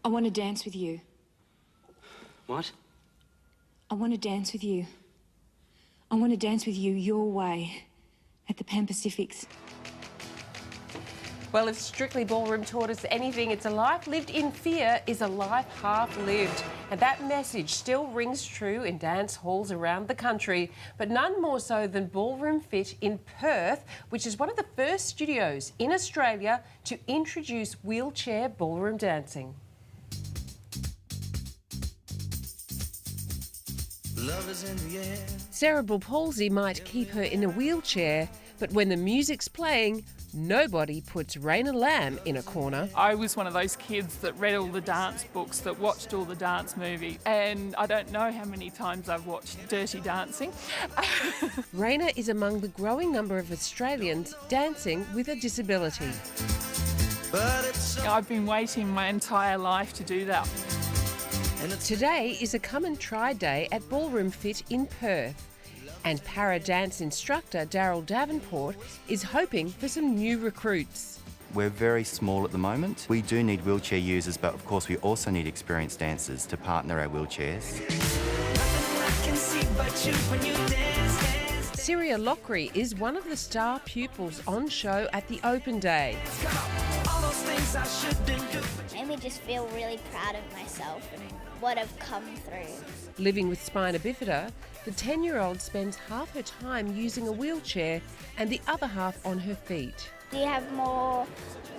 I want to dance with you. What? I want to dance with you. I want to dance with you your way at the Pan Pacifics. Well, if Strictly Ballroom taught us anything, it's a life lived in fear is a life half lived. And that message still rings true in dance halls around the country, but none more so than Ballroom Fit in Perth, which is one of the first studios in Australia to introduce wheelchair ballroom dancing. Love is in the air. Cerebral palsy might keep her in a wheelchair, but when the music's playing, nobody puts Raina Lamb in a corner. I was one of those kids that read all the dance books, that watched all the dance movies, and I don't know how many times I've watched Dirty Dancing. Raina is among the growing number of Australians dancing with a disability. I've been waiting my entire life to do that. Today is a come and try day at Ballroom Fit in Perth. And para dance instructor Daryl Davenport is hoping for some new recruits. We're very small at the moment. We do need wheelchair users, but of course we also need experienced dancers to partner our wheelchairs. Syria Lockery is one of the star pupils on show at the open day. Made me just feel really proud of myself and what I've come through. Living with spina bifida, the 10-year-old spends half her time using a wheelchair and the other half on her feet. You have more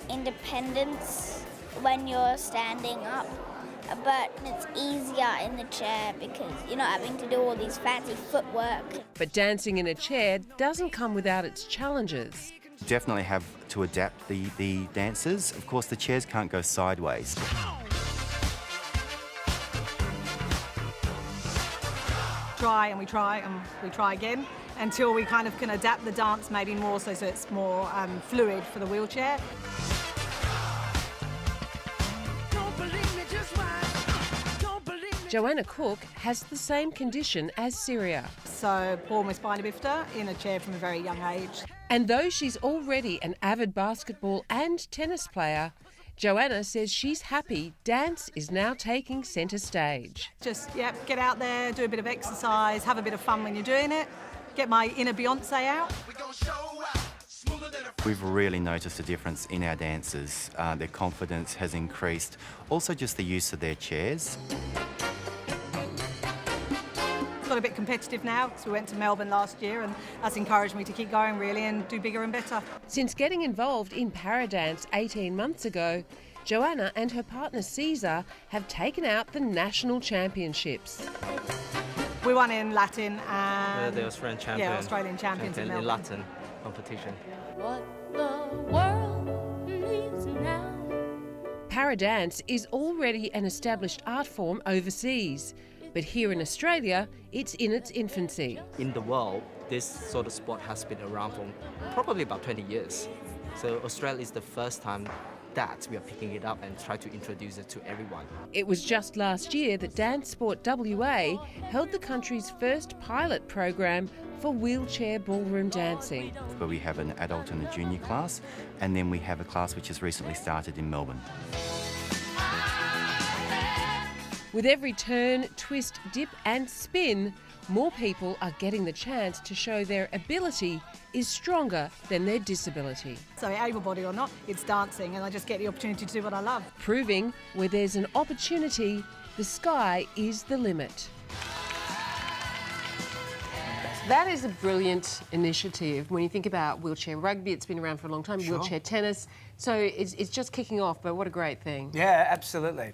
independence when you're standing up, but it's easier in the chair because you're not having to do all these fancy footwork. But dancing in a chair doesn't come without its challenges. Definitely have to adapt the dancers. Of course, the chairs can't go sideways. We try again until we kind of can adapt the dance maybe more so it's more fluid for the wheelchair. Joanna Cook has the same condition as Syria. So born with spina bifida, in a chair from a very young age. And though she's already an avid basketball and tennis player, Joanna says she's happy dance is now taking centre stage. Just, get out there, do a bit of exercise, have a bit of fun when you're doing it, get my inner Beyonce out. We've really noticed a difference in our dancers. Their confidence has increased. Also just the use of their chairs. Got a bit competitive now because we went to Melbourne last year and that's encouraged me to keep going really and do bigger and better. Since getting involved in paradance 18 months ago, Joanna and her partner Caesar have taken out the national championships. We won in Latin and the Australian champion. Yeah, Australian champions in Melbourne. In Latin competition. What the world needs now. Paradance is already an established art form overseas. But here in Australia, it's in its infancy. In the world, this sort of sport has been around for probably about 20 years. So Australia is the first time that we are picking it up and try to introduce it to everyone. It was just last year that Dance Sport WA held the country's first pilot program for wheelchair ballroom dancing. Where we have an adult and a junior class, and then we have a class which has recently started in Melbourne. With every turn, twist, dip and spin, more people are getting the chance to show their ability is stronger than their disability. So able-bodied or not, it's dancing and I just get the opportunity to do what I love. Proving where there's an opportunity, the sky is the limit. That is a brilliant initiative. When you think about wheelchair rugby, it's been around for a long time, wheelchair tennis. So it's just kicking off, but what a great thing. Yeah, absolutely.